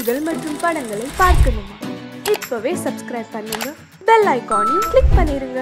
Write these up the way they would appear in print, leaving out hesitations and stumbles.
நிகழ்ச்சிகள் மற்றும் படங்களை பார்க்கணுமா? இப்பவே சப்ஸ்கிரைப் பண்ணுங்க, பெல் ஐகானையும் கிளிக் பண்ணிருங்க.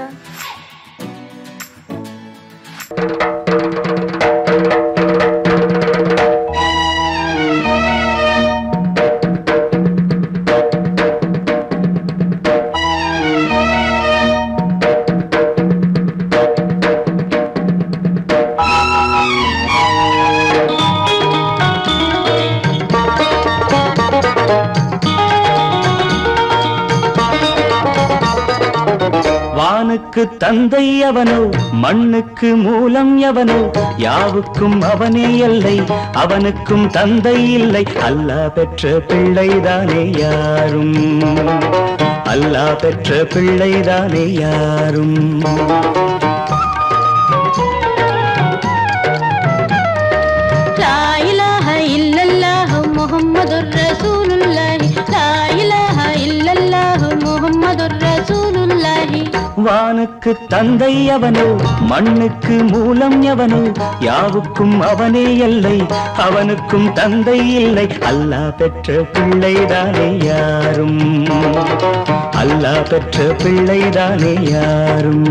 வானுக்கு தந்தை அவனோ, மண்ணுக்கு மூலம் எவனோ, யாவுக்கும் அவனே எல்லை, அவனுக்கும் தந்தை இல்லை. அல்லாஹ் பெற்ற பிள்ளைதானே யாரும், அல்லாஹ் பெற்ற பிள்ளைதானே யாரும். லா இலாஹ இல்லல்லாஹு முஹம்மதுர் ரசூலுல்லாஹி, லா இலாஹ இல்லல்லாஹு முஹம்மதுர் ரசூலுல்லாஹி. வானுக்கு தந்தை அவனோ, மண்ணுக்கு மூலம் எவனோ, யாவுக்கும் அவனே எல்லை, அவனுக்கும் தந்தை இல்லை. அல்லாஹ் பெற்ற பிள்ளைதானே யாரும், அல்லாஹ் பெற்ற பிள்ளைதானே யாரும்.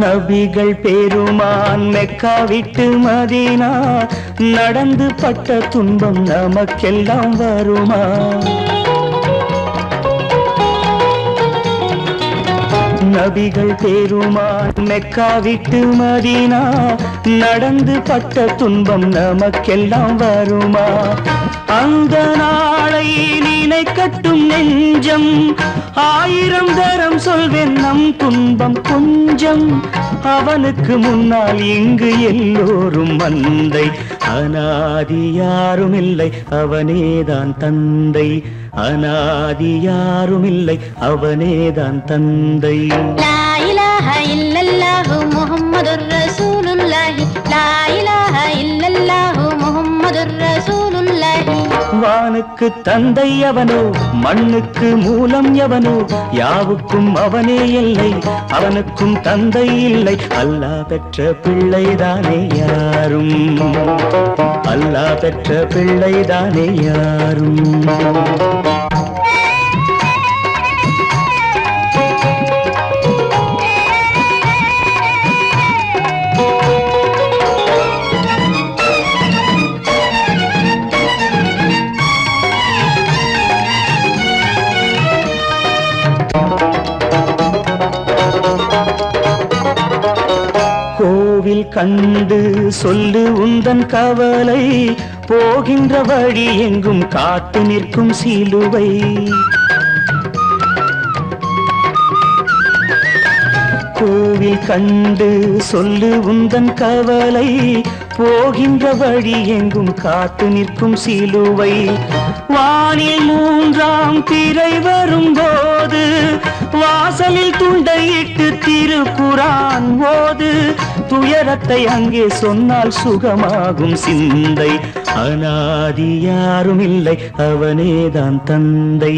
நபிகள் பெருமான் மெக்கா விட்டு மதீனா நடந்து பட்ட துன்பம் நமக்கெல்லாம் வருமா? நபிகள் பெருமான் மெக்கா விட்டு மதீனா நடந்து பட்ட துன்பம் நமக்கெல்லாம் வருமா? அந்த நாளை நினைக்கட்டும் நெஞ்சம், ஆயிரம் தரம் சொல்வேன் நம் துன்பம் கொஞ்சம். அவனுக்கு முன்னால் இங்கு எல்லோரும் மந்தை, அநாதி யாரும் இல்லை அவனேதான் தந்தை, அநாதி யாரும் இல்லை அவனேதான் தந்தை. லா இலாஹ இல்லல்லாஹு முஹம்மதுர் ரசூலுல்லாஹி, லா இலாஹ இல்லல்லாஹு முஹம்மதுர் ரசூலுல்லாஹி. வானுக்கு தந்தை அவனோ, மண்ணுக்கு மூலம் எவனோ, யாவுக்கும் அவனே எல்லை, அவனுக்கும் தந்தை இல்லை. அல்லாஹ் பெற்ற பிள்ளைதானே யாரும், அல்லாஹ் பெற்ற பிள்ளைதானே யாரும். கோவில் கண்டு சொல்லு உந்தன் கவலை, போகின்ற வழி எங்கும் காத்து நிற்கும் சிலுவை. கோவில் கண்டு சொல்லு உந்தன் கவலை, போகின்ற வழி எங்கும் காத்து நிற்கும் சிலுவை. வானில் மூன்றாம் திரை வரும்போது, வாசலில் துண்டையிட்டு திருக்குரான் ஓது. துயரத்தை அங்கே சொன்னால் சுகமாகும் சிந்தை, அநாதி யாரும் இல்லை அவனேதான் தந்தை,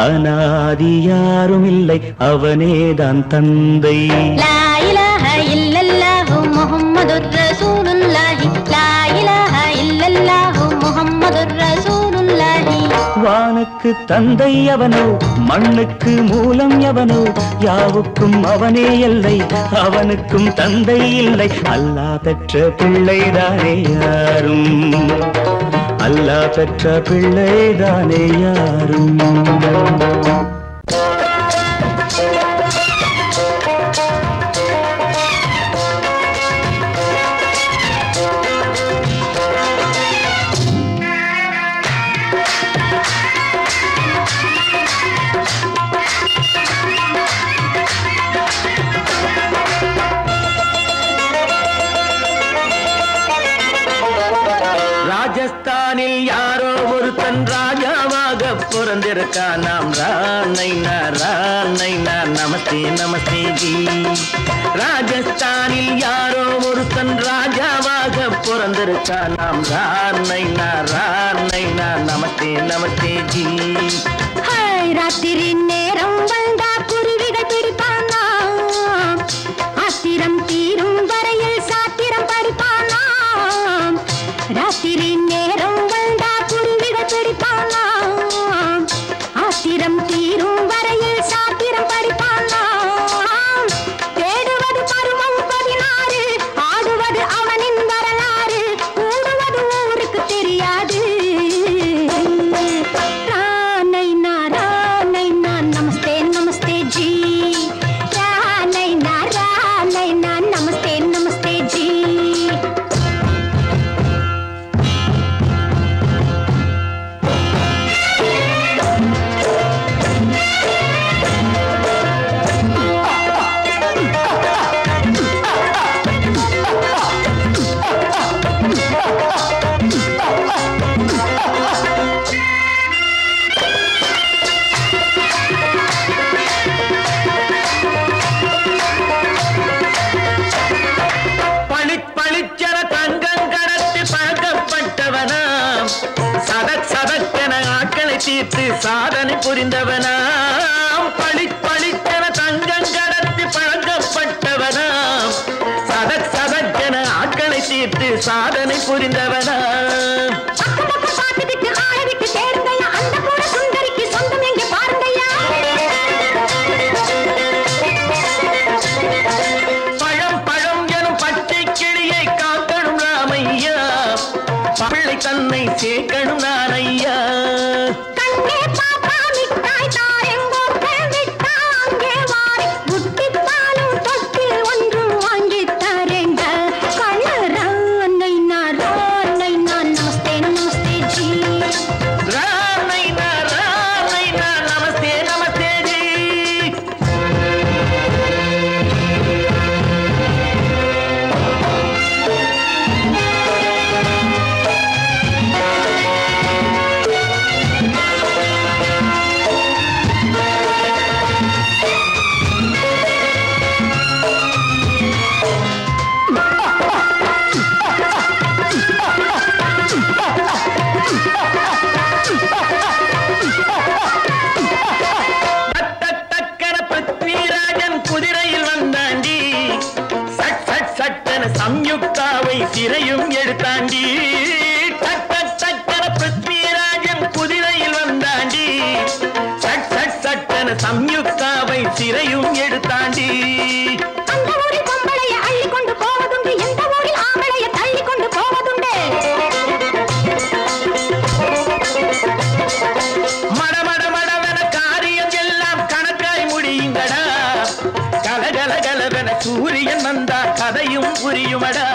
அநாதி யாரும் இல்லை அவனேதான் தந்தை. லா இலாஹ இல்லல்லாஹு முஹம்மதுர் ரசூலுல்லாஹி, லா இலாஹ இல்லல்லாஹு முஹம்மதுர் ரசூலுல்லாஹி. வானுக்கு தந்தை அவனோ, மண்ணுக்கு மூலம் எவனோ, யாவுக்கும் அவனே எல்லை, அவனுக்கும் தந்தை இல்லை. அல்லாஹ் பெற்ற பிள்ளைதானே யாரும், அல்லாஹ் பெற்ற பிள்ளைதானே யாரும். ராஜஸ்தானில் யாரோ ஒருத்தன் ராஜாவாக பிறந்திருக்கான் நாம் ராணைனா ராணைனா நமஸ்தே நமஸ்தே ஜி. ராஜஸ்தானில் யாரோ ஒருத்தன் ராஜாவாக பிறந்திருக்கான் நாம் ராணைனா ராணைனா நமஸ்தே நமஸ்தே ஜி. ராத்திரி நேரம் வந்தா குருவிகள் பிடிப்பானா, ஆத்திரம் தீரும் வரையில் சாத்திரம் படிப்பானா. ராத்திரி நேரம் வந்தா குருவிகள் பிடிப்பானா, ஆத்திரம் தீரும் வரையில் சாத்திரம் படிப்பானா. தேடுவது பருவம் 16, ஆடுவது அவனின் வரலாறு, கூடுவது ஊருக்கு தெரியாது. நமஸ்தே நமஸ்தே ஜி, ராணைனா ராணைனா நமஸ்தே நமஸ்தே ஜி. தீர்த்து சாதனை புரிந்தவனாம், பளிச்சென தங்கம் கடத்தி பழக்கப்பட்டவனாம், சதக்கென ஆட்களை தீர்த்து சாதனை புரிந்தவனாம். பழம் எனும் பச்சை கிளியை காக்கணும் ராமையா, பிள்ளை தன்னை சேர்க்கணும் நானையா. சம்யுக்தாவை சிறையும் எடுத்தாண்டி, டக்கன பிருத்விராஜன் குதிரையில் வந்தாண்டி, சட்டன சம்யுக்தாவை சிறையும் எடுத்தாண்டி. மடமடவென காரியம் எல்லாம் கணக்காய் முடியுங்கடா, கலகலகலவென சூரியன் வந்தா கதையும் புரியுமடா.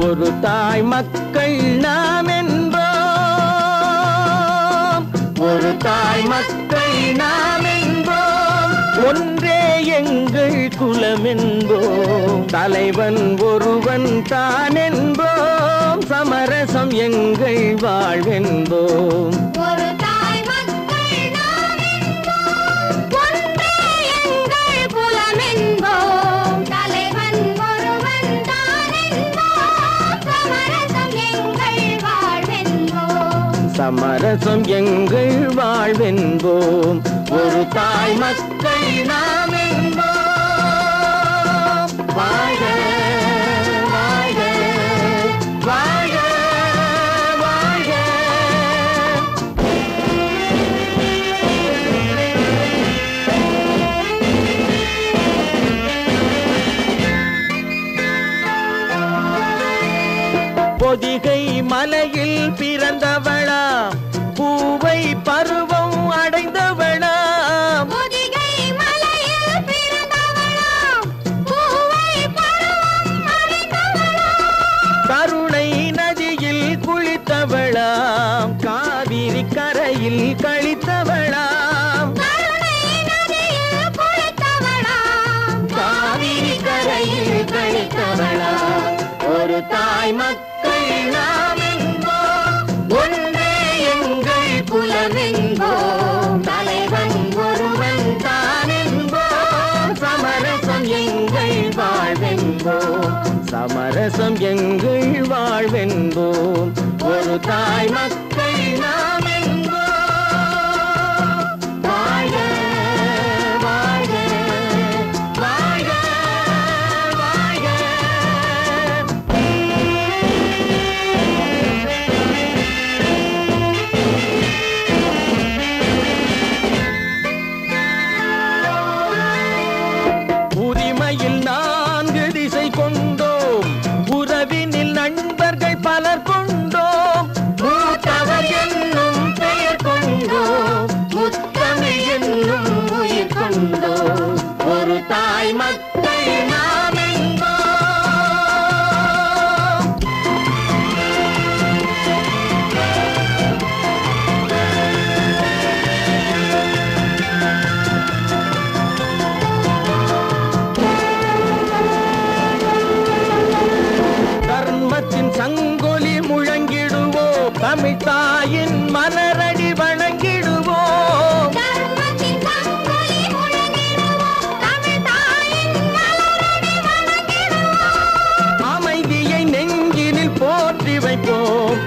ஒரு தாய் மக்கள் நாம் என்போம், ஒரு தாய் மக்கள் நாம் என்போம், ஒன்றே எங்கள் குலம் என்போம், தலைவன் ஒருவன் தான் என்போம், சமரசம் எங்கள் வாழ்வென்போம். தலைவன் ஒருவன் தான் என்போம், சமரசம் எங்கள் சமரசம் எங்கள் வாழ்வென்போம் ஒரு தாய் மக்கள் நாம் என்போம் வாழ்க வாழ்க வாழ்க வாழ்க பொதிகை மலையில் பிறந்தவளா பூவை பருவம் அடைந்தவளா பொதிகை மலையில் பிறந்தவளா பூவை பருவம் அடைந்தவளா கருணை நதியில் குளித்தவளா காவிரி கரையில் கழித்தவளா கருணை நதியில் குளித்தவளா காவிரி கரையில் கழித்தவளா ஒரு தாய் மக்கள் நாம் என்போம் ஒன்றே எங்கள் குலமென்போம் தலைவன் ஒருவன் தான் என்போம் சமரசம் எங்கள் வாழ்வென்போம் சமரசம் எங்கள் வாழ்வென்போம் ஒரு தாய் மக்கள் நாம் என்போம் வாழ்க வாழ்க வாழ்க வாழ்க உரிமையில் 4 திசை கொண்டோம் உறவினில் நண்பர்கள் பலர் கொண்டோம் மூத்தவர் என்னும் பெயர் கொண்டோம் முத்தமிழ் என்னும் உயிர் கொண்டோம் ஒரு தாய் மக்கள் நாம் என்போம் தர்மத்தின் சங்கொலி முழங்கிடுவோம் தமிழ் தாயின் மலரடி வணங்கிடுவோம் தர்மத்தின் சங்கொலி முழங்கிடுவோம் தமிழ் தாயின் மலரடி வணங்கிடுவோம் அமைதியை நெஞ்சினில் போற்றி வைப்போம்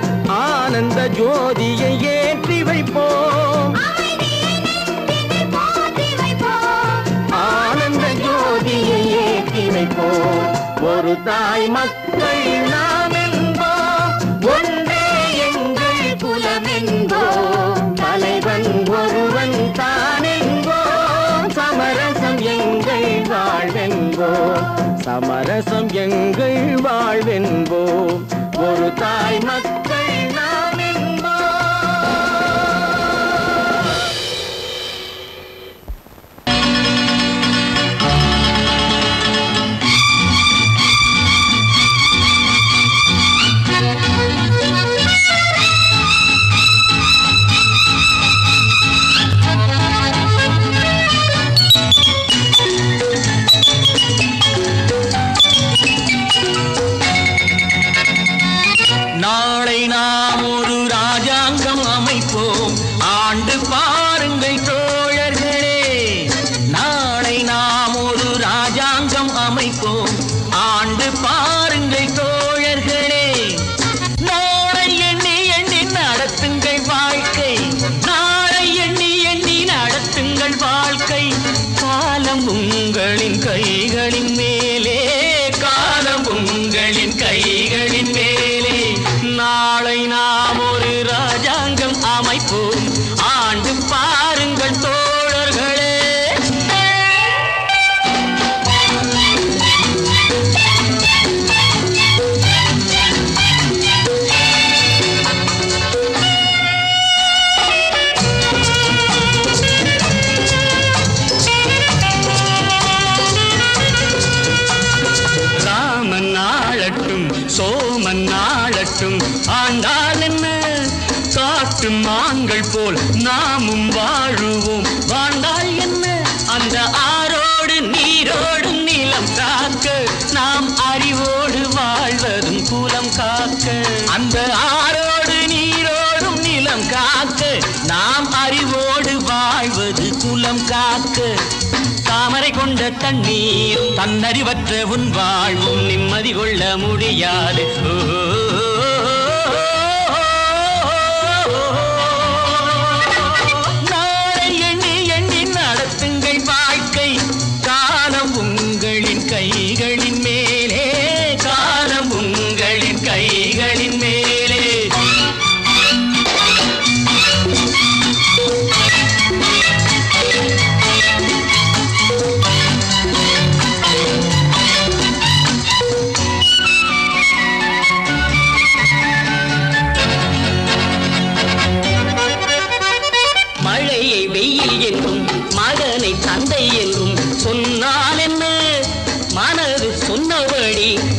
ஆனந்த ஜோதியை ஏற்றி வைப்போம் அமைதியை நெஞ்சினில் போற்றி வைப்போம் ஆனந்த ஜோதியை ஏற்றி வைப்போம் ஒரு தாய் மக்கள் நாம் என்போம் ஒன்றே எங்கள் குலமென்போம் தலைவன் ஒருவன் தான் என்போம் சமரசம் எங்கள் வாழ்வென்போம் சமரசம் எங்கள் வாழ்வென்போம் ஒரு தாய் மக்கள் நாம் என்போம் நாளை நாம் ஒரு ராஜாங்கம் அமைப்போம் ஆண்டு பாருங்கள் தோழர்களே நாளை நாம் ஒரு ராஜாங்கம் அமைப்போம் ஆண்டு பாருங்கள் தோழர்களே நாளை எண்ணி எண்ணி நடத்துங்கள் வாழ்க்கை நாளை எண்ணி எண்ணி நடத்துங்கள் வாழ்க்கை காலம் உங்களின் கைகளின் மேலே காலம் உங்களின் கைகளின் மேலே நாளை நாம் ஒரு ராஜாங்கம் அமைப்போம் ஆண்டு பாருங்கள் தோழர்களே ராமன் ஆளட்டும் சோமன் ஆளட்டும் ஆண்டால் என்ன காட்டு மான்கள் போல் நாமும் வாழுவோம் வாழ்ந்தால் என்ன அந்த ஆரோடு நீரோடு நிலம் காக்க நாம் அறிவோடு வாழ்வதும் குலம் காக்க அந்த ஆரோடு நீரோடும் நிலம் காக்க நாம் அறிவோடு வாழ்வது குலம் காக்க தாமரை கொண்ட தண்ணீர் தன்னறிவற்ற உன் வாழ்வும் நிம்மதி கொள்ள முடியாது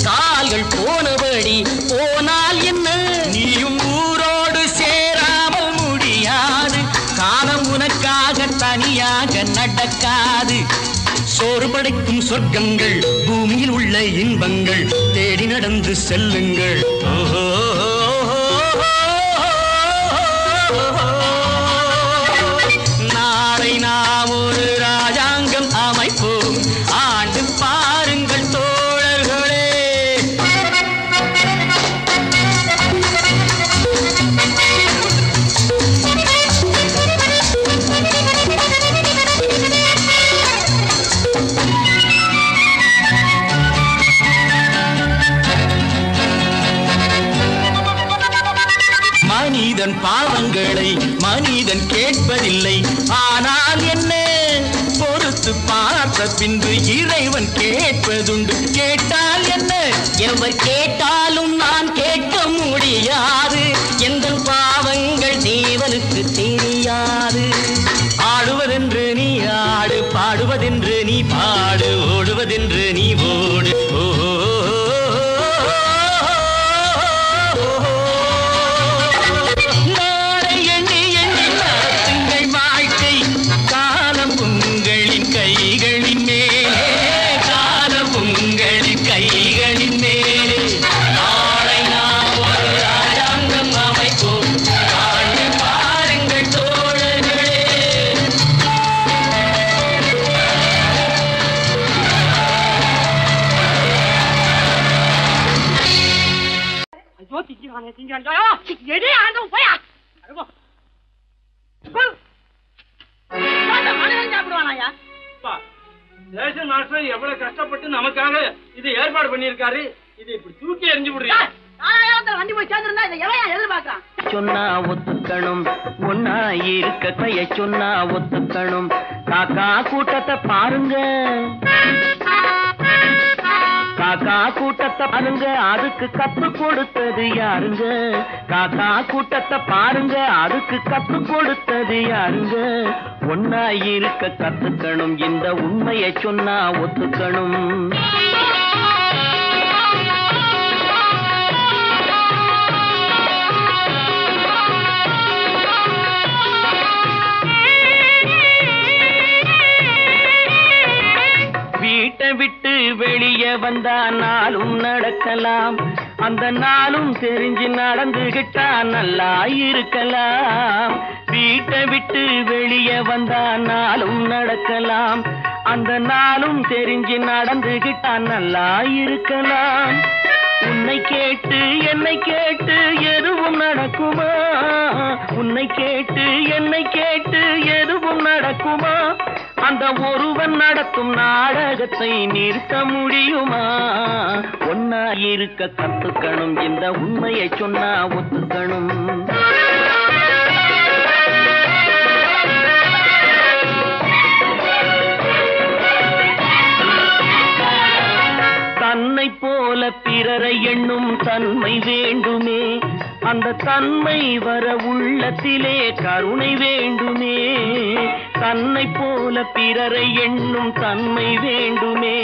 கால்கள் போனபடி போனால் என்ன? நீயும் ஊரோடு சேராமல் முடியாது. காலம் உனக்காக தனியாக நடக்காது. சோறு படைக்கும் சொர்க்கங்கள், பூமியில் உள்ள இன்பங்கள் தேடி நடந்து செல்லுங்கள். ஓஹோ நாளை நாம் ஒரு ராஜாங்கம் அமைப்போம். ஆண்டு பாருங்கள் தோழர்களே. மனிதன் பாவங்களை மனிதன் கேட்பதில்லை. ஆனால் என்ன, பொறுத்து பார்த்த பின்பு இறைவன் கேட்பதுண்டு. கேட்டால் என்ன? எவர் கேட்டாலும் நான் கேட்க முடியாது. எந்த பாவங்கள் தேவனுக்கு தெரியாது. ஆடுவதென்று நீ ஆடு, பாடுவதென்று நீ பாடு, ஓடுவதென்று நீ ஓடு. ஓஹோ எவ்வளவு கஷ்டப்பட்டு நமக்காக இது ஏற்பாடு பண்ணிருக்காரு. இது இப்படி தூக்கி எறிஞ்சு விடுறீங்க. சொன்னா ஒத்துக்கணும், ஒன்னா இருக்க கைய சொன்னா ஒத்துக்கணும். காக்கா கூட்டத்தை பாருங்க, காக்கா கூட்டத்தை பாருங்க, அதுக்கு கத்து கொடுத்தது யாருங்க? காக்கா கூட்டத்தை பாருங்க, அதுக்கு கத்து கொடுத்தது யாருங்க? ஒன்னா இருக்க கத்துக்கணும், இந்த உண்மையை சொன்னா ஒத்துக்கணும். வீட்டை விட்டு வெளியே வந்தா நாளும் நடக்கலாம். அந்த நாளும் தெரிஞ்சு நடந்துகிட்டா நல்லா இருக்கலாம். வீட்டை விட்டு வெளியே வந்தா நாளும் நடக்கலாம். அந்த நாளும் தெரிஞ்சு நடந்துகிட்டா நல்லா இருக்கலாம். உன்னை கேட்டு என்னை கேட்டு எதுவும் நடக்குமா? உன்னை கேட்டு என்னை கேட்டு எதுவும் நடக்குமா? அந்த ஒருவன் நடத்தும் நாடகத்தை நிறுத்த முடியுமா? ஒன்னா இருக்க கத்துக்கணும், இந்த உண்மையை சொன்னா ஒத்துக்கணும். தன்னை போல பிறரை எண்ணும் தன்மை வேண்டுமே. அந்த தன்மை வர உள்ளத்திலே கருணை வேண்டுமே. தன்னை போல பிறரை எண்ணும் தன்மை வேண்டுமே.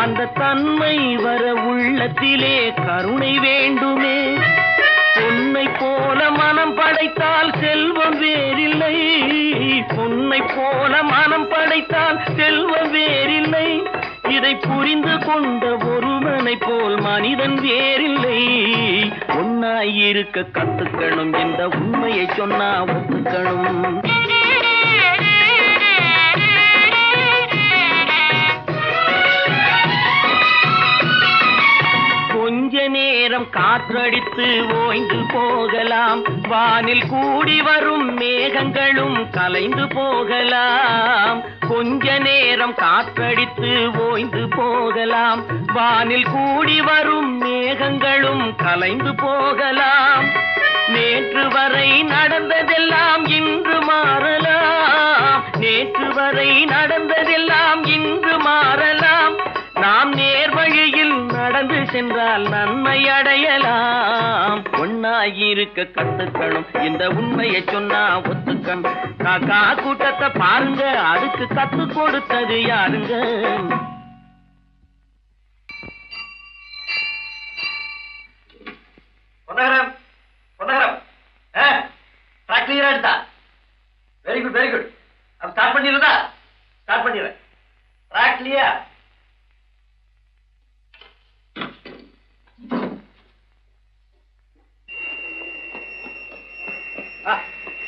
அந்த தன்மை வர உள்ளத்திலே கருணை வேண்டுமே. பொன்னை போல மனம் படைத்தால் செல்வம் வேறில்லை. பொன்னை போல மனம் படைத்தால் செல்வம் வேறில்லை. இதை புரிந்து கொண்ட ஒருவனை போல் மனிதன் வேறில்லை. ஒன்னாய் இருக்க கத்துக்கணும், இந்த உண்மையை சொன்னா ஒத்துக்கணும். கொஞ்ச நேரம் காற்றடித்து ஓய்ந்து போகலாம். வானில் கூடி வரும் மேகங்களும் கலைந்து போகலாம். கொஞ்ச நேரம் காற்றடித்து ஓய்ந்து போகலாம். வானில் கூடி வரும் மேகங்களும் கலைந்து போகலாம். நேற்று வரை நடந்ததெல்லாம் இன்று மாறலாம். நேற்று வரை நடந்ததெல்லாம் இன்று மாறலாம். நாம் நேர் வழியில் நடந்து சென்றால் நன்மை அடையலாம். ஒன்னாயிருக்க கத்துக்கணும், இந்த உண்மையை சொன்னா ஒத்துக்கணும். காக்கா கூட்டத்தை பாருங்க, அதுக்கு கத்து கொடுத்தது யாருங்க?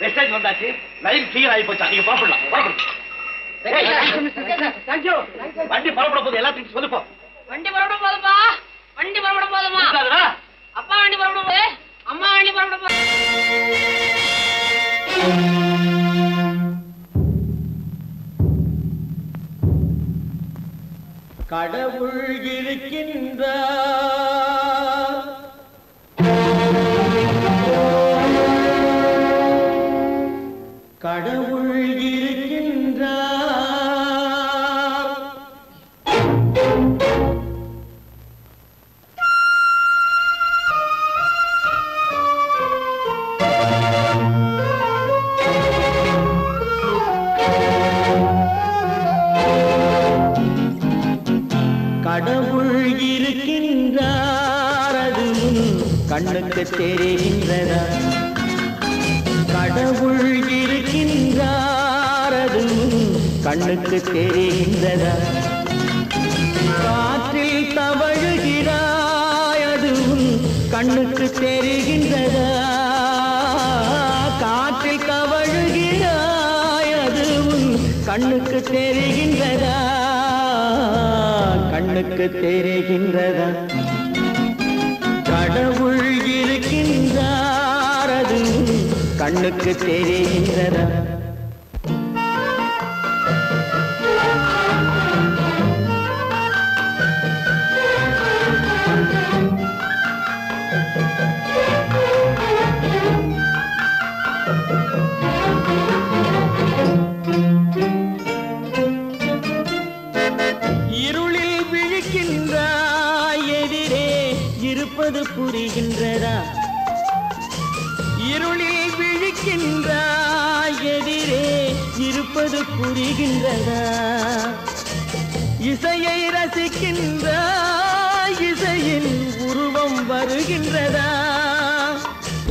மெசேஜ் வந்தாச்சு. லைன் கிளியர் ஆகி போச்சா? நீங்க புறப்படலாம். வண்டி புறப்பட போது எல்லாத்தையும் சொல்லுப்போ. வண்டி புறப்பட போதுமா? வண்டி புறப்பட போதுமா? அப்பா வண்டி புறப்பட போது, அம்மா வண்டி புறப்பட போது. கடவுள் இருக்கின்றார், கடவுள் இருக்கின்றார். கடவுள் இருக்கின்றார், அதுவும் கண்ணுக்கு தெரிகின்றதா? கடவுள் இருக்கின்றார், அதுவும் கண்ணுக்கு தெரிகின்றதா? காற்றில் தவழுகிறாய், அதுவும் கண்ணுக்கு தெரிகின்றதா? காற்றில் தவழுகிறாய், அதுவும் கண்ணுக்கு தெரிகின்றதா? கண்ணுக்கு தெரிகின்றதா? கடவுள் இருக்கின்றார், அது கண்ணுக்கு தெரிகின்றதா? இருளில் விழிக்கின்றாய், எதிரே இருப்பது புரிகின்றதா? இருளில் விழிக்கின்றாய், எதிரே இருப்பது புரிகின்றதா? இசையை ரசிக்கின்றாய், இசையின் உருவம் வருகின்றதா?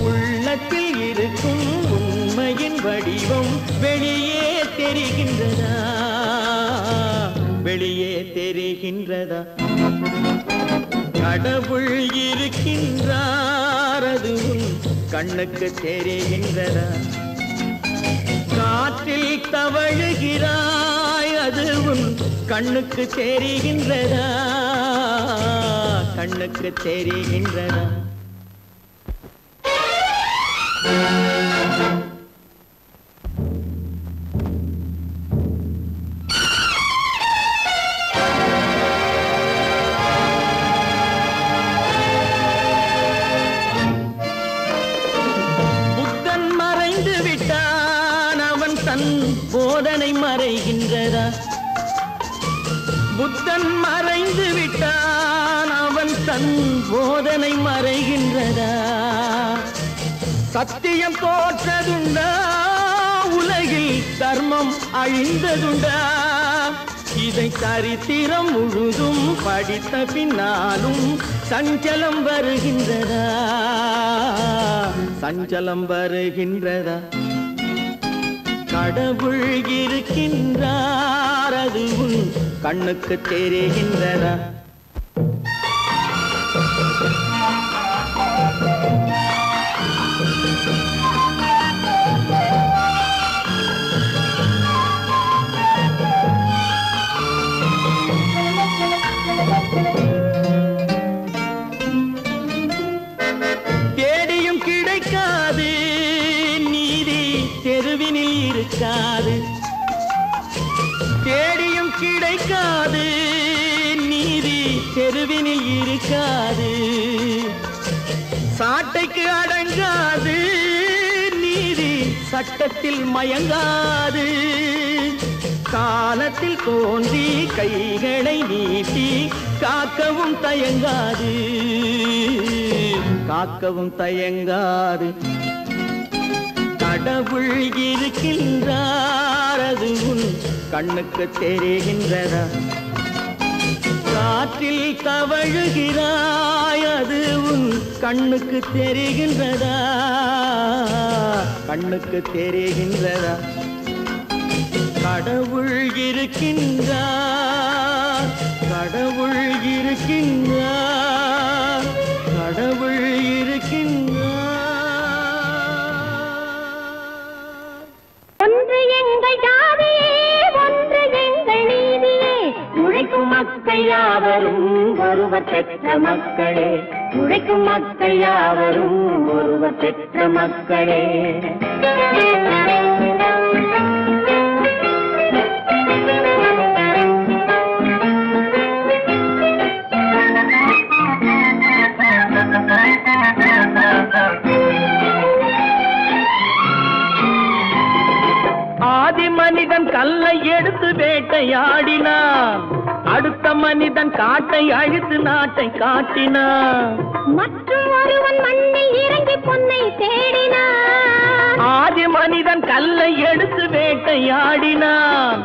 உள்ளத்தில் இருக்கும் உண்மையின் வடிவம் வெளியே தெரிகின்றதா? வெளியே தெரிகின்றதா? கடவுள் இருக்கின்றார், அது கண்ணுக்கு தெரிகின்றதா? காற்றில் தவழுகிறாய், அது கண்ணுக்கு தெரிகின்றதா? கண்ணுக்கு தெரிகின்றதா? போதனை மறைகின்றதா? புத்தன் மறைந்து விட்டான், அவன் தன் போதனை மறைகின்றதா? சத்தியம் தோற்றதுண்டா? உலகில் தர்மம் அழிந்ததுண்டா? இதை சரித்திரம் முழுதும் படித்த பின்னாலும் சஞ்சலம் வருகின்றதா? சஞ்சலம் வருகின்றதா? கடவுள் இருக்கின்றார், அது கண்ணுக்கு தெரிகின்றதா? தேடியும் கிடைக்காது நீதி, தெருவினில் இருக்காது. தேடியும் கிடைக்காது நீதி, தெருவினில் இருக்காது. சாட்டைக்கு அடங்காது நீதி, சட்டத்தில் மயங்காது. காலத்தில் தோன்றி கைகளை நீட்டி காக்கவும் தயங்காது, காக்கவும் தயங்காது. கடவுள் இருக்கின்றார், அது கண்ணுக்கு தெரிகின்றதா? காற்றில் தவழுகிறாய், அது கண்ணுக்கு தெரிகின்றதா? கண்ணுக்கு தெரிகின்றதா? கடவுள் இருக்கின்றார், கடவுள் இருக்கின்றார், கடவுள் இருக்கின்றார். ஒருவர் பெற்ற மக்களே, உழைக்கும் மக்கள் யாவரும் ஒருவர் பெற்ற மக்களே. ஆதி மனிதன் கல்லை எடுத்து வேட்டையாடினான், அடுத்த மனிதன் காட்டை அழித்து நாட்டை காட்டினான். மற்றும் ஒருவன் மண்ணில் இறங்கி பொன்னை தேடினான். ஆதி மனிதன் கல்லை எடுத்து வேட்டையாடினான்,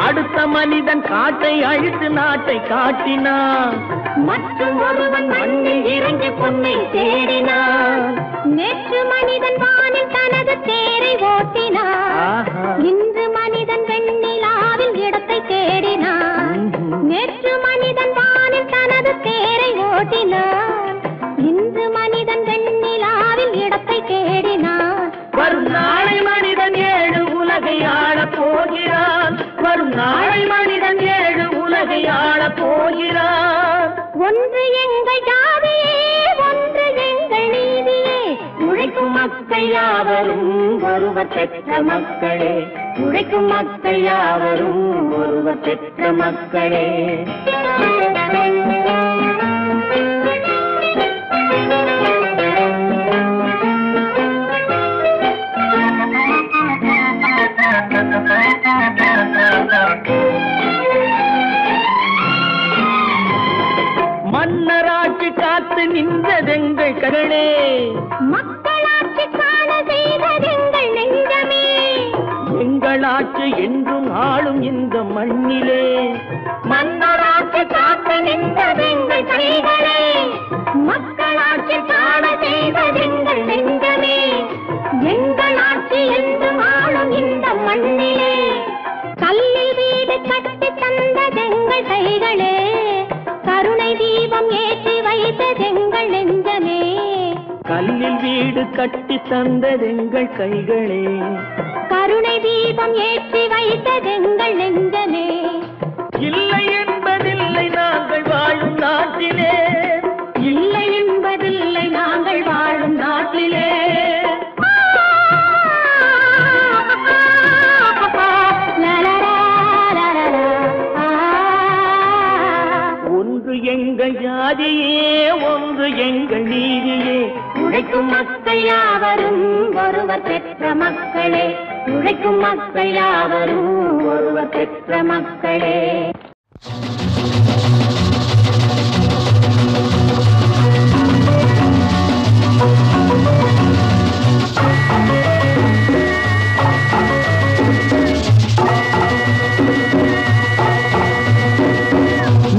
அடுத்த மனிதன் காட்டை அழித்து நாட்டை காட்டினான். மற்றும் ஒருவன் மண்ணில் இறங்கி பொன்னை தேடினான். நேற்று மனிதன் வானில் தனது தேரை ஓட்டினான். இன்று மனிதன் வெண்ணிலாவில் இடத்தை தேடினான். நேற்று மனிதன் வானில் தனது தேரை ஓட்டினான். இன்று மனிதன் வெண்ணிலாவில் இடத்தை தேடினான். வரும் நாளை மனிதன் 7 உலகை ஆளப் போகிறான். வரும் நாளை மனிதன் 7 உலகை ஆளப் போகிறான். ஒன்று எங்கள் ஜாதியே, ஒன்று எங்கள் நீதியே. உழைக்கும் மக்கள் யாவரும் ஒருவர் பெற்ற மக்களே, உழைக்கும் மக்கள் யாவரும் ஒருவர் பெற்ற மக்களே. மன்னராட்சி காத்து நின்றதெங்கள் கரளே, மக்களாட்சி காண செய்ததெங்கள் நெஞ்சமே. எங்களாட்சி என்றும் ஆளும் இந்த மண்ணிலே. மன்னராட்சி காத்து நின்றதெங்கள் கைகளே, மக்களாட்சி காண செய்ததெங்கள் நெஞ்சமே. எங்களாட்சி என்றும் ஆளும் இந்த மண்ணிலே. கல்லில் வீடு கட்டி தந்ததெங்கள் கைகளே, கருணை தீபம் ஏற்றி வைத்ததெங்கள் நெஞ்சமே. கல்லில் வீடு கட்டி தந்ததெங்கள் கைகளே, கருணை தீபம் ஏற்றி வைத்ததெங்கள் நெஞ்சமே. இல்லை என்பதில்லை நாங்கள் வாழும் நாட்டிலே, இல்லை என்பதில்லை நாங்கள் வாழும் நாட்டிலே. ஒன்று எங்கள் ஜாதியே, ஒன்று எங்கள் நீதியே. உழைக்கும் மக்கள் யாவரும் ஒருவர் பெற்ற மக்களே, உழைக்கும் மக்கள் யாவரும் ஒருவர் பெற்ற மக்களே.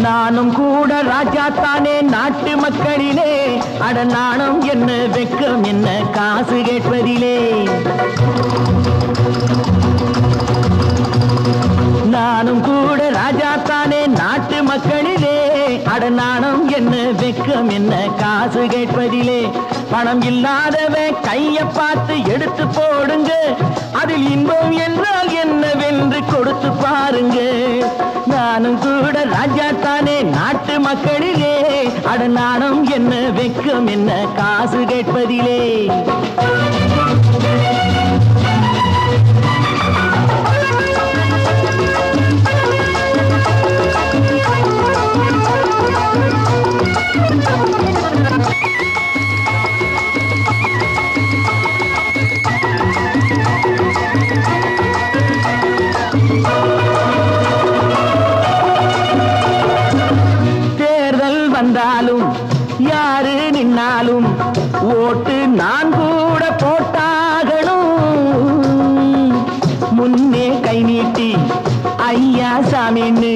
நானும் கூட ராஜா தானே நாட்டு மக்களிலே, அட நாணம் என்ன வெக்கம் என்ன காசு கேட்பதிலே. நானும் கூட ராஜா தானே நாட்டு மக்களிலே, அட நாணம் என்ன வெக்கம் என்ன காசு கேட்பதிலே. பணம் இல்லாதவன் கைய பார்த்து எடுத்து போடுங்க, அதில் இன்பம் என்றால் என்னவென்று கொடுத்து பாருங்க. நானும் கூட ராஜா தானே நாட்டு மக்களிலே, அட நாணம் என்ன வெக்கம் என்ன காசு கேட்பதிலே. வந்தாலும் யாரு நின்னாலும் ஓட்டு நான் கூட போட்டாகணும். முன்னே கை நீட்டி ஐயா சாமின்னு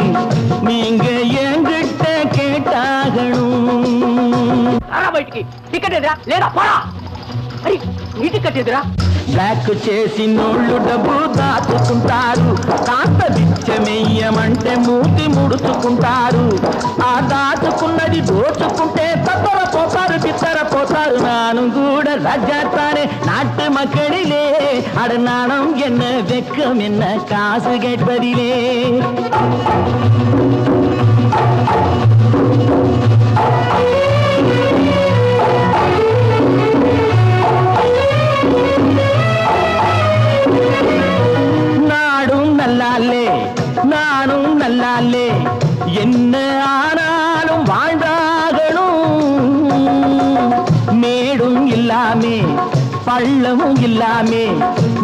நீங்க என்கிட்ட கேட்டாகணும். టికెట్ ఎదురా లేదా పోరా నీ టికెట్ ఎదురా. బ్లాక్ చేసి నోళ్ళు డబ్బు దాచుకుంటారు, కాస్త బిచ్చమెయ్యమంటే మూతి ముడుచుకుంటారు. ఆ దాచుకున్నది దోచుకుంటే తప్పర పోతారు బిత్తర పోతారు. நானும் கூட ராஜா தானே நாட்டு மக்களிலே, அட நாணம் என்ன வெக்கம் என்ன காசு கேட்பதிலே. இல்லாமே பள்ளமும் இல்லாமே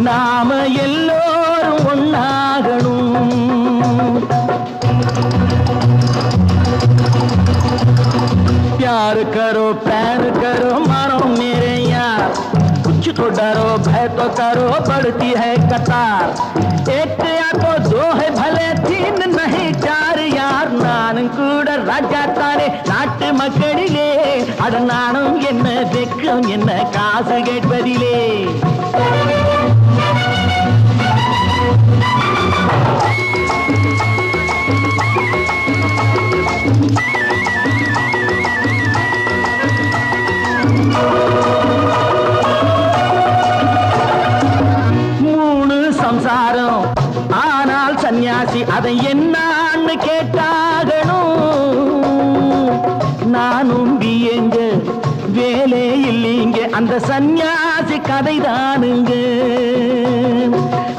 நாம எல்லோரும் ஒன்னாகணும். प्यार करो प्यार करो मारो मेरे यार कुछ तो डरो भय तो करो बढ़ती है कतार एक या तो दो है भले तीन नहीं चार यार நானும் கூட ராஜா தானே நாட்டு மக்களிலே அட நானும் என்ன வெக்கம் என்ன காசு கேட்பதிலே சம்சாரம் ஆனால் சன்னியாசி அதை என்னான்னு கேட்டாகணும். நானும் எங்க வேலை இல்லைங்க அந்த சன்னியாசி கதைதானுங்க.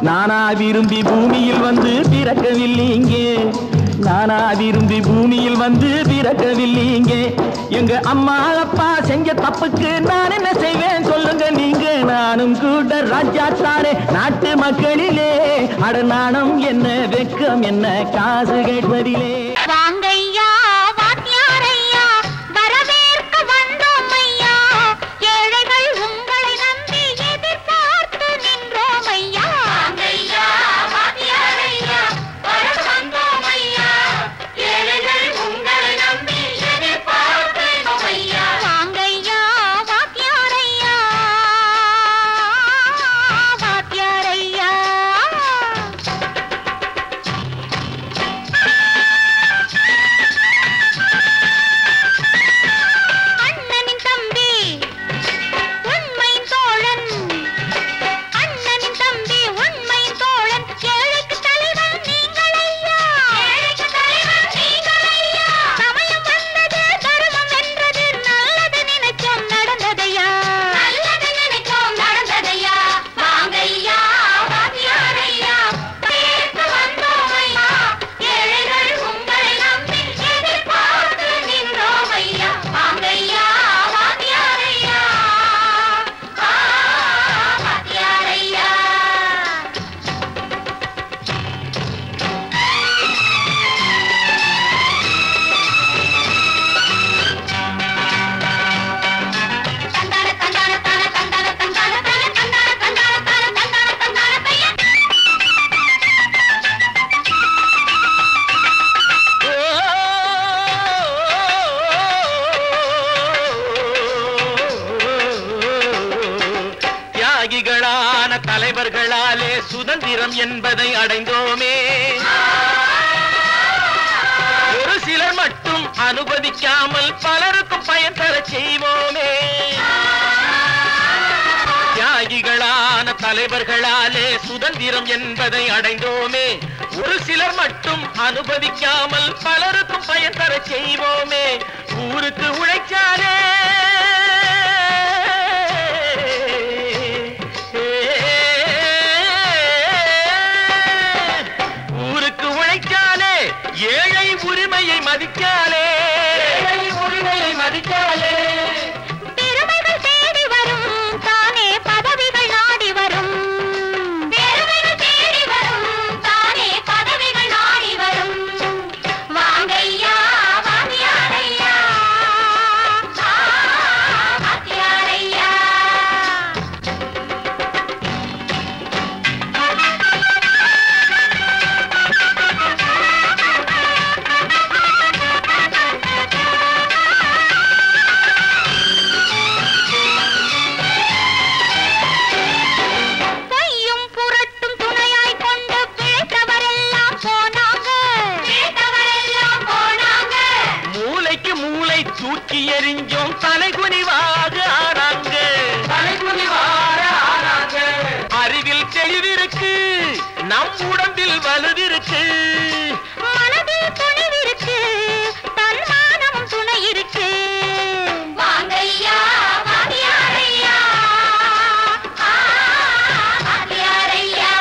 நானா விரும்பி பூமியில் வந்து பிறக்கவில்லைங்க நானா விரும்பி பூமியில் வந்து பிறக்கவில்லைங்க. எங்க அம்மா அப்பா செஞ்ச தப்புக்கு நான் என்ன செய்வேன் சொல்லுங்க நீங்க. நானும் கூட ராஜா தானே நாட்டு மக்களிலே அட நாணம் என்ன வெக்கம் என்ன காசு கேட்பதிலே. வாங்கையா வாத்தியாரையா வரவேற்க வந்தோம் ஐயா ஏழைகள் உங்களை நம்பி எதிர்பார்த்து நின்றோம் ஐயா. வாங்கையா வாத்தியாரையா வர வந்தோம் ஐயா ஏழைகள் உங்களை நம்பி எதிர்பார்த்து ஐயா. வாங்கையா வாத்தியாரையா வாத்தியாரையா அண்ணனின் தம்பி உண்மையின் தோழன் அண்ணனின் தம்பி உண்மையின் தோழன் ஏழைக்கு தலைவன் நீங்கள் ஐயா ஏழைக்கு தலைவன் நீங்கள் ஐயா. சமயம் வந்தது தர்மம் வென்றது நல்லது நினைச்சோம் நடந்ததையா நல்லது நினைச்சோம் நடந்ததையா. வாங்கையா வாத்தியாரையா கேட்டு வந்தோம் ஐயா ஏழைகள் உங்களை நம்பி எதிர்பார்த்து நின்றோம் ஐயா. வாங்கையா வாத்தியாரையா வாத்தியாரையா. தந்தான தந்தான தான தந்தான தந்தான தான தந்தான தந்தான தான தந்தான தந்தான பையன். தியாகிகளான தலைவர்களாலே சுதந்திரம் என்பதை அடைந்தோமே. ஒரு சிலர் மட்டும் அனுமதிக்காமல் பலருக்கும் பயன் தர செய்வோமே. தியாகிகளான தலைவர்களாலே சுதந்திரம் என்பதை அடைந்தோமே. ஒரு சிலர் மட்டும் அனுமதிக்காமல் பலருக்கும் பயன் தர செய்வோமே. ஊருக்கு உழைச்சாலே ஊருக்கு உழைச்சாலே ஏழை உரிமையை மதிக்காலே உரிமையை மதிக்காலே. பெருமைகள் தேடி வரும் தானே பதவிகள் நாடி வரும் பெருமைகள் தேடி வரும் தானே பதவிகள் நாடி வரும். வாங்கையா வாத்தியாரையா வாத்தியாரையா. பொய்யும் புரட்டும் துணையாய் கொண்டு பிழைத்தவரெல்லாம் போனாங்க பிழைத்தவரெல்லாம் போனாங்க. மூளைக்கு மூளை தூக்கி எறிஞ்சோம் தலைகுனிவாக ஆனாங்க தலைகுனிவாக ஆனாங்க. அறிவில் தெளிவிருக்கு நம் உடம்பில் வலுவிருக்கு மனதில் துணிவிருக்கு தன்மானமும் துணை இருக்கு. வாங்கையா வாத்தியாரையா வாத்தியாரையா.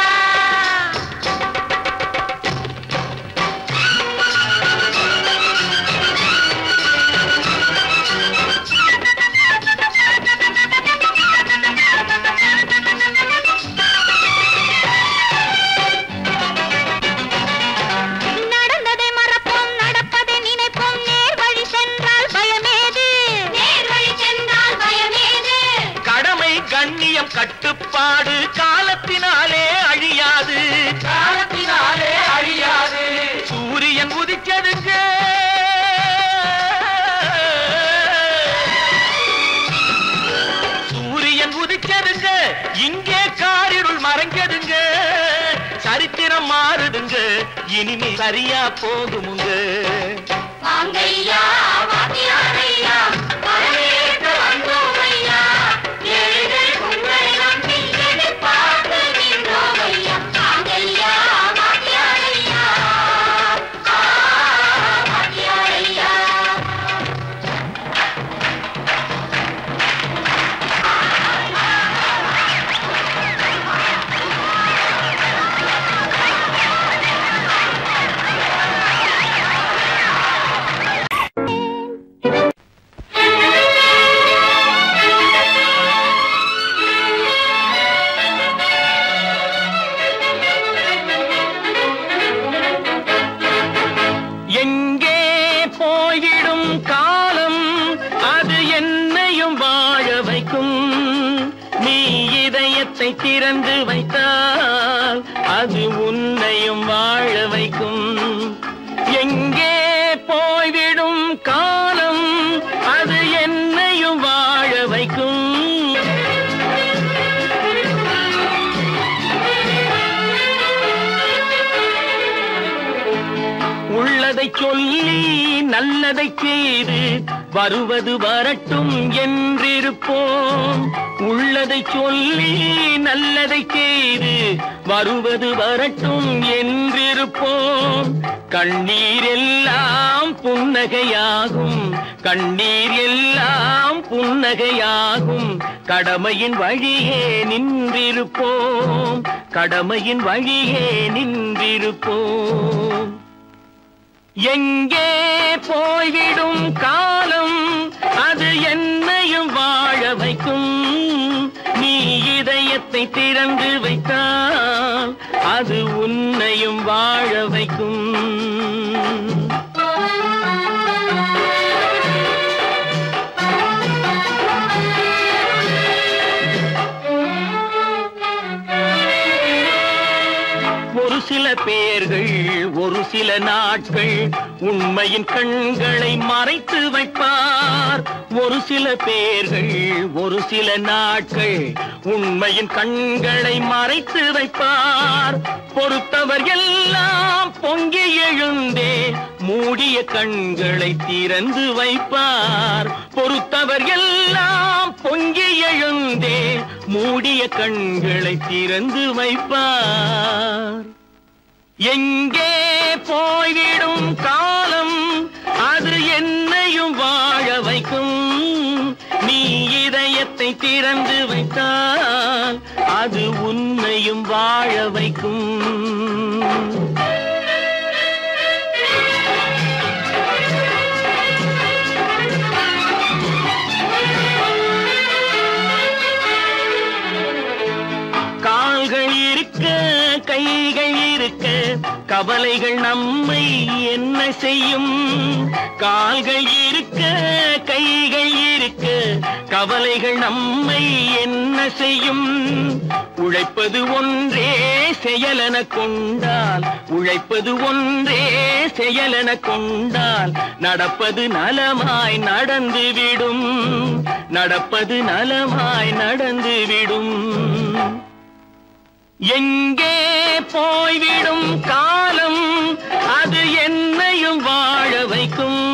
சத்தியம் கட்டுப்பாடு காலத்தினாலே அழியாது, காலத்தினாலே அழியாது. சூரியன் உதிச்சதுங்க, சூரியன் உதிச்சதுங்க, இங்கே காரிருள் மறைஞ்சதுங்க. சரித்திரம் மாறுதுங்க, இனிமே சரியா போகுமுங்க. வாங்கையா வாத்தியாரையா வரவேற்க வந்தோமையா, ஏழைகள் உங்களை நம்பி எதிர்பார்த்து நின்றோமையா. வாங்கையா வாத்தியாரையா வாத்தியாரையா. எங்கே போய்விடும் காலம் அது என்னையும் வாழ வைக்கும். நீ இதயத்தை திறந்து வைத்தால் அது உன்னையும் வாழ வைக்கும். எங்கே போய்விடும் காலம் அது என்னையும் வாழ வைக்கும். உள்ளதை சொல்லி நல்லதை செய்து வருவது வரட்டும் என்றிருப்போம். உள்ளதை சொல்லி நல்லதை செய்து வருவது வரட்டும் என்றிருப்போம். கண்ணீர் எல்லாம் புன்னகையாகும், கண்ணீர் எல்லாம் புன்னகையாகும். கடமையின் வழியே நின்றிருப்போம், கடமையின் வழியே நின்றிருப்போம். எங்கே போய்விடும் காலம் அது என்னையும் வாழ வைக்கும். நீ இதயத்தை திறந்து வைத்தால் அது உன்னையும் வாழ வைக்கும். ஒரு சில பேர்கள் ஒரு சில நாட்கள் உண்மையின் கண்களை மறைத்து வைப்பார். ஒரு சில பேர்கள் ஒரு சில நாட்கள் உண்மையின் கண்களை மறைத்து வைப்பார். பொறுத்தவர் எல்லாம் பொங்கி எழுந்தே மூடிய கண்களை திறந்து வைப்பார். பொறுத்தவர் எல்லாம் பொங்கி எழுந்தே மூடிய கண்களை திறந்து வைப்பார். எங்கே போய்விடும் காலம் அது என்னையும் வாழ வைக்கும். நீ இதயத்தை திறந்து வைத்தால் அது உன்னையும் வாழ வைக்கும். கால்கள் இருக்க கைகள் இருக்க கவலைகள் நம்மை என்ன செய்யும். கால்கள் இருக்க கைகள் இருக்க கவலைகள் நம்மை என்ன செய்யும். உழைப்பது ஒன்றே செயலென கொண்டால், உழைப்பது ஒன்றே செயலென கொண்டால் நடப்பது நலமாய் நடந்துவிடும், நடப்பது நலமாய் நடந்துவிடும். எங்கே போய்விடும் காலம் அது என்னையும் வாழ வைக்கும்.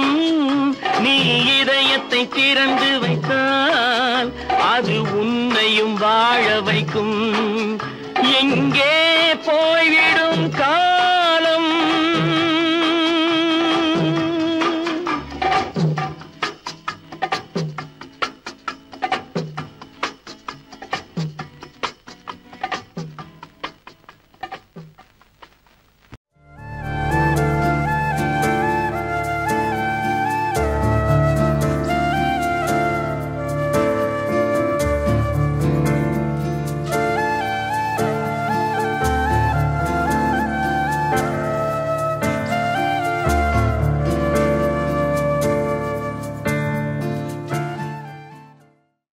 நீ இதயத்தை திறந்து வைத்தால் அது உன்னையும் வாழ வைக்கும். எங்கே போய்விடும் காலம்